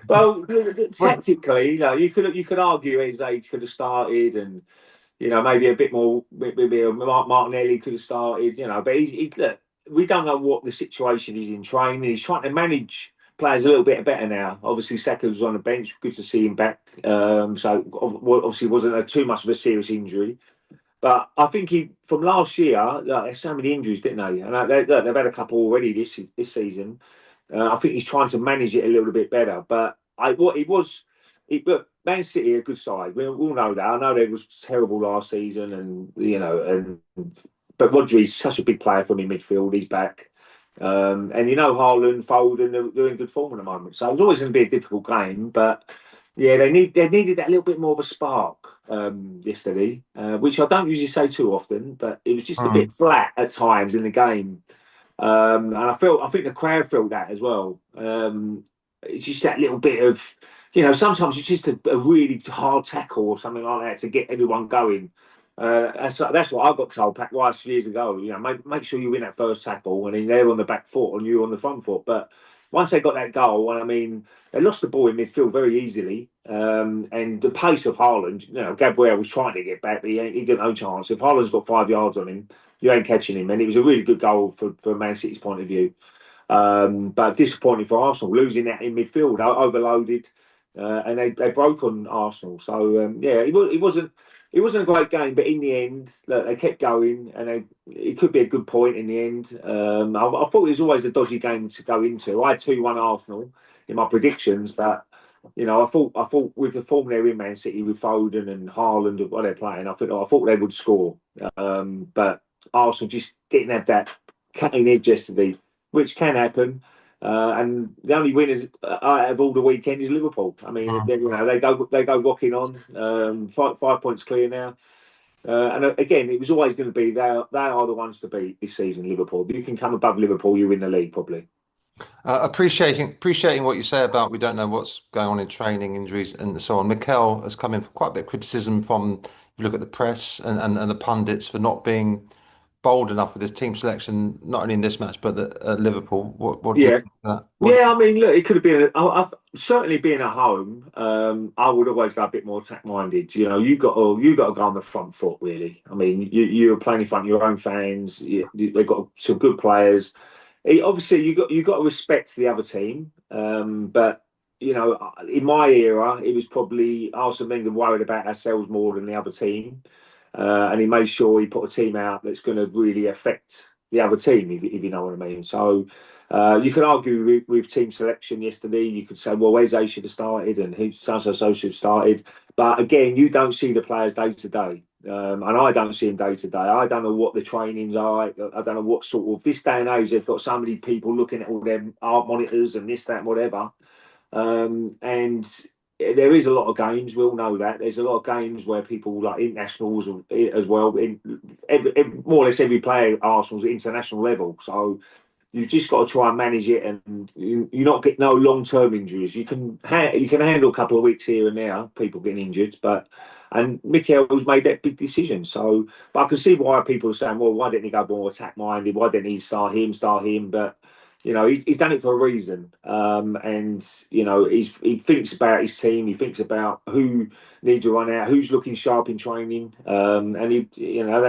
Well, Well, tactically, you could argue Eze could have started, and maybe a bit more, maybe Martinelli could have started, but look, we don't know what the situation is in training. He's trying to manage players a little bit better now. Obviously, Saka was on the bench. Good to see him back. So obviously, wasn't too much of a serious injury. But I think from last year, like, there's so many injuries, didn't they? And they've had a couple already this season. I think he's trying to manage it a little bit better. But what it was, look, Man City are a good side. We all know that. I know they was terrible last season, and but Rodri's such a big player for me in midfield. He's back, and Haaland, Foden, they're in good form at the moment. So it was always going to be a difficult game, but yeah, they needed that little bit more of a spark yesterday, which I don't usually say too often, but it was just a bit mm, flat at times in the game. And I think the crowd felt that as well. It's just that little bit of, sometimes it's just a really hard tackle or something like that to get everyone going. That's what I got told Pat Rice years ago. Make sure you win that first tackle, and then they're on the back foot and you're on the front foot. But once they got that goal, and I mean, they lost the ball in midfield very easily. And the pace of Haaland, Gabriel was trying to get back, but he got no chance. If Haaland's got 5 yards on him, you ain't catching him. And it was a really good goal for Man City's point of view. But disappointing for Arsenal, losing that in midfield, overloaded, and they broke on Arsenal. So yeah, it wasn't a great game, but in the end, look, they kept going, and it could be a good point in the end. I thought it was always a dodgy game to go into. I had 2-1 Arsenal in my predictions, but I thought with the form they're in Man City with Foden and Haaland and what they're playing, I thought they would score. But Arsenal just didn't have that cutting edge yesterday, which can happen. And the only winners out of all the weekend is Liverpool. I mean, mm. they go rocking on. 5 points clear now. And again, it was always going to be they are the ones to beat this season. Liverpool. If you can come above Liverpool, you win the league probably. Appreciating what you say about we don't know what's going on in training, injuries, and so on. Mikel has come in for quite a bit of criticism from, if you look at the press and the pundits, for not being bold enough with his team selection, not only in this match but at Liverpool. What do you Yeah, think of that? What? yeah. I mean, look, it could have been. Certainly being at home, I would always go a bit more attack minded. You got to go on the front foot, really. I mean, you're playing in front of your own fans. They've got some good players. Obviously, you got to respect the other team. But in my era, it was probably Arsene Wenger worried about ourselves more than the other team, and he made sure he put a team out that's going to really affect the other team, if you know what I mean. So. You can argue with team selection yesterday. You could say, well, Eze should have started and who so should have started. But again, you don't see the players day to day. And I don't see them day to day. I don't know what the trainings are. I don't know what sort of this day and age they've got so many people looking at all their art monitors and this, that, and whatever. And there is a lot of games. We all know that there's a lot of games where people like internationals as well. More or less every player at Arsenal's at international level. So you've just got to try and manage it, and you not get no long term injuries. You can handle a couple of weeks here and there, people getting injured, and Mikel's made that big decision. So, but I can see why people are saying, well, why didn't he go more attack minded? Why didn't he start him? But he's done it for a reason, and he thinks about his team. He thinks about who needs to run out, who's looking sharp in training, and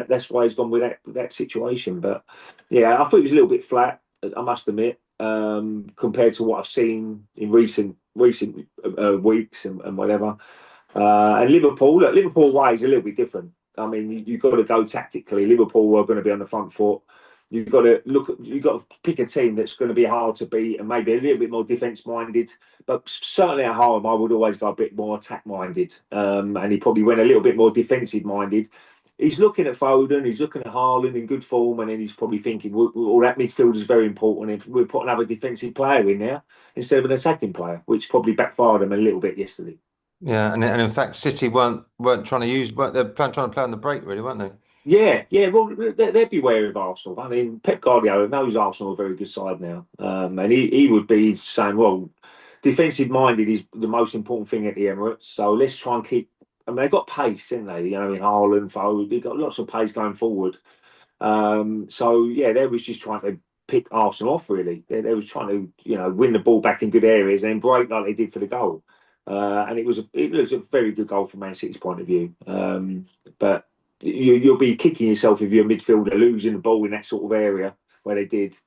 that's why he's gone with that situation. But yeah, I thought it was a little bit flat. I must admit, compared to what I've seen in recent weeks and whatever. And Liverpool, look, Liverpool way is a little bit different. I mean, you've got to go tactically. Liverpool are going to be on the front foot. You've got to look. You've got to pick a team that's going to be hard to beat and maybe a little bit more defence minded. But certainly at home, I would always go a bit more attack minded. And he probably went a little bit more defensive minded. He's looking at Foden, he's looking at Haaland in good form, and then he's probably thinking, well, that midfield is very important. If we put another defensive player in there instead of an attacking player, which probably backfired him a little bit yesterday. Yeah, and in fact, City weren't trying to use, weren't they trying to play on the break, really, weren't they? Yeah, yeah. Well, they'd be wary of Arsenal. I mean, Pep Guardiola knows Arsenal are a very good side now, and he would be saying, well, defensive minded is the most important thing at the Emirates. So let's try and keep. I mean, they've got pace, haven't they? In Haaland, Foden, they've got lots of pace going forward. So yeah, they was just trying to pick Arsenal off. Really, they was trying to win the ball back in good areas and then break like they did for the goal. And it was a very good goal from Man City's point of view. But you'll be kicking yourself if you're a midfielder losing the ball in that sort of area where they did.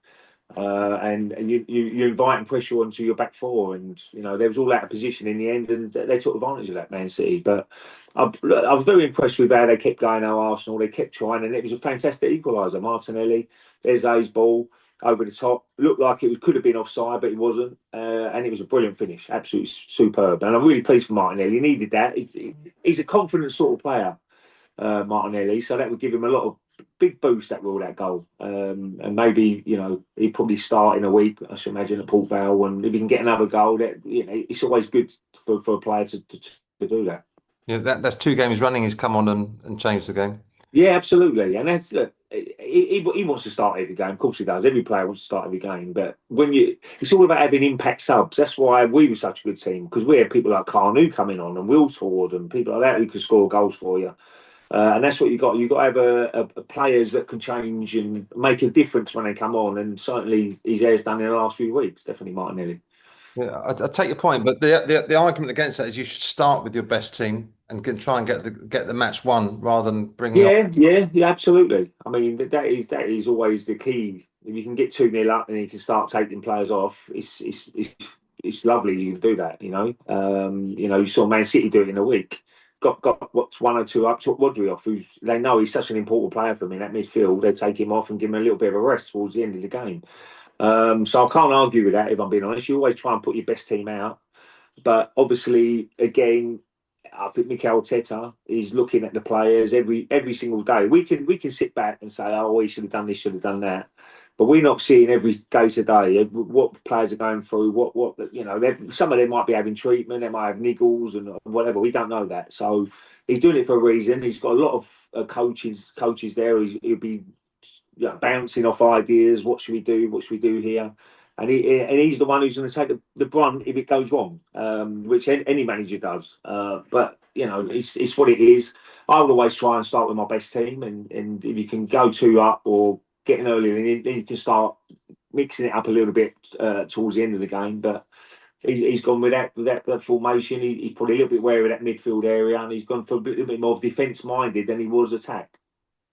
And you're inviting pressure onto your back four, and they was all out of position in the end, and they took advantage of that, Man City. But I was very impressed with how they kept going. Now Arsenal, they kept trying, and it was a fantastic equaliser. Martinelli, Eze's ball over the top, looked like it could have been offside, but it wasn't, and it was a brilliant finish, absolutely superb. And I'm really pleased for Martinelli. He needed that. He's a confident sort of player, Martinelli, so that would give him a lot of big boost that rule, that goal. And maybe he'd probably start in a week, I should imagine, at Port Vale, and if he can get another goal, that it's always good for a player to do that. Yeah, that's 2 games running. He's come on and changed the game. Yeah, absolutely. And that's look, he wants to start every game. Of course, he does. Every player wants to start every game. But it's all about having impact subs. That's why we were such a good team, because we had people like Carnu coming on and Will Tord and people like that who could score goals for you. And that's what you got. You got to have a players that can change and make a difference when they come on. And certainly, he has done in the last few weeks. Definitely Martinelli. Yeah, I take your point, but the argument against that is you should start with your best team and try and get the match won rather than bringing on. Yeah, absolutely. I mean, that is always the key. If you can get 2-0 up and you can start taking players off, it's lovely. You can do that. You saw Man City do it in a week. Got what's 1 or 2 up, took Rodri off, who's they know he's such an important player for me in that midfield. They take him off and give him a little bit of a rest towards the end of the game. So I can't argue with that, if I'm being honest. You always try and put your best team out, but obviously, again, I think Mikel Arteta is looking at the players every single day. We can sit back and say, oh, we should have done this, should have done that, but we're not seeing every day to day what players are going through. Some of them might be having treatment, they might have niggles and whatever. We don't know that, so he's doing it for a reason. He's got a lot of coaches there. He'll be bouncing off ideas. What should we do? What should we do here? And he's the one who's going to take the brunt if it goes wrong, which any manager does. But it's what it is. I would always try and start with my best team, and if you can go 2 up or getting early, then you can start mixing it up a little bit towards the end of the game. But he's gone with that formation. He's probably a little bit wary of that midfield area, and he's gone for a little bit more defence minded than he was attack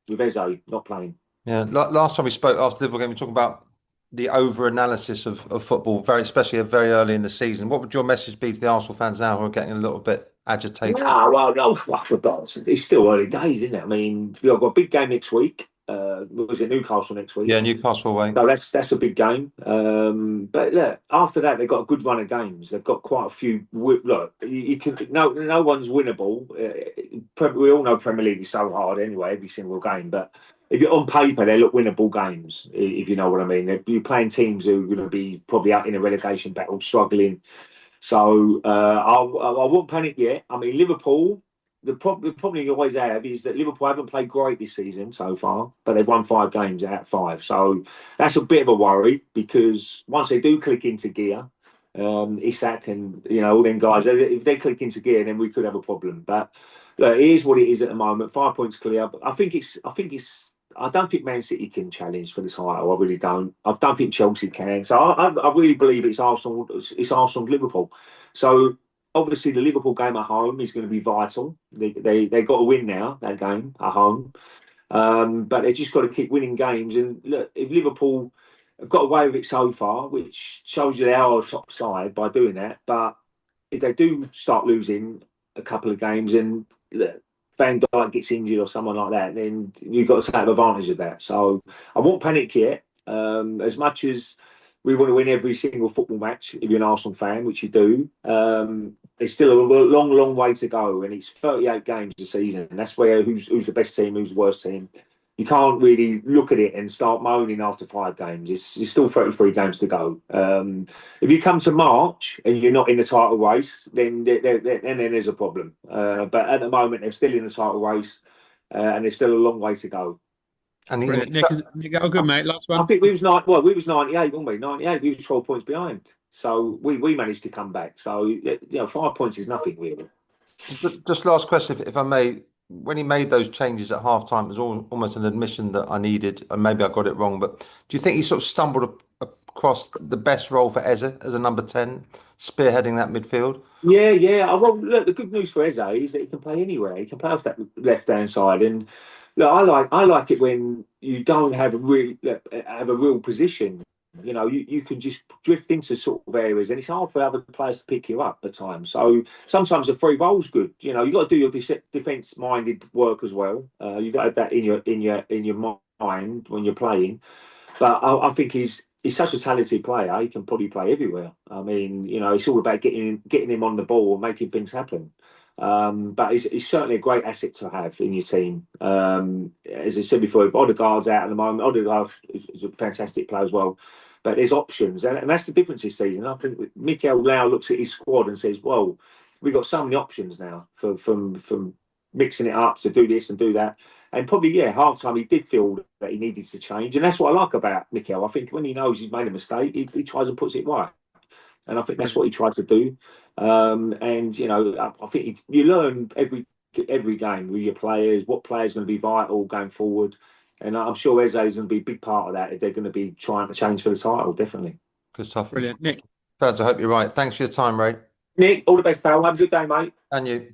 with Eze not playing. Yeah, last time we spoke after the Liverpool game, we talked about the over analysis of football, especially very early in the season. What would your message be to the Arsenal fans now who are getting a little bit agitated? No, well, no, I forgot. It's still early days, isn't it? I mean, we've got a big game next week. Was it Newcastle next week? Yeah, Newcastle away. So that's a big game. But look, after that, they've got a good run of games. They've got quite a few. Look, you can no one's winnable. We all know Premier League is so hard anyway, every single game. But if you're on paper, they look winnable games. If you know what I mean, you're playing teams who are going to be probably out in a relegation battle, struggling. So I won't panic yet. I mean, Liverpool. The problem you always have is that Liverpool haven't played great this season so far, but they've won 5 games out of 5. So that's a bit of a worry, because once they do click into gear, Isak and all them guys, if they click into gear, then we could have a problem. But look, it is what it is at the moment. 5 points clear. But I don't think Man City can challenge for the title. I really don't. I don't think Chelsea can. So I really believe it's Arsenal. It's Arsenal Liverpool. So obviously, the Liverpool game at home is going to be vital. They got to win now, that game at home. But they just got to keep winning games. And look, if Liverpool have got away with it so far, which shows you they are a top side by doing that. But if they do start losing a couple of games and look, Van Dijk gets injured or someone like that, then you've got to take advantage of that. So I won't panic yet. As much as we want to win every single football match, if you're an Arsenal fan, which you do, there's still a long way to go, and it's 38 games a season. And that's where who's the best team, who's the worst team. You can't really look at it and start moaning after 5 games. It's still 33 games to go. If you come to March and you're not in the title race, then there's a problem. But at the moment, they're still in the title race, and there's still a long way to go. And Brilliant. Nick, oh, good, mate. Last one. I think we was 98, weren't we? 98. We was 12 points behind. So we managed to come back. So 5 points is nothing really. just last question, if I may. when he made those changes at halftime, it was almost an admission that I needed, and maybe I got it wrong. But do you think he sort of stumbled across the best role for Eze as a number 10, spearheading that midfield? Yeah, yeah. Well, look, the good news for Eze is that he can play anywhere. He can play off that left hand side, and look, I like it when you don't have a real position. You can just drift into sort of areas, and it's hard for other players to pick you up at times. So sometimes the free roll's good. You got to do your defence minded work as well. You got to have that in your mind when you're playing. But I think he's such a talented player. He can probably play everywhere. I mean, it's all about getting him on the ball and making things happen. But he's certainly a great asset to have in your team. As I said before, if Odegaard's out at the moment, Odegaard is a fantastic player as well. But there's options, and that's the difference this season. I think Mikel now looks at his squad and says, "Well, we've got so many options now from mixing it up to do this and do that." And probably, yeah, half time he did feel that he needed to change. And that's what I like about Mikel. I think when he knows he's made a mistake, he tries and puts it right. And I think that's Brilliant. what he tried to do. And, I think you learn every game with your players, what players going to be vital going forward. And I'm sure Eze is going to be a big part of that if they're going to be trying to change for the title, definitely. Good stuff. Brilliant. Nick. Faz, I hope you're right. Thanks for your time, Ray. Nick, all the best, pal. Have a good day, mate. And you.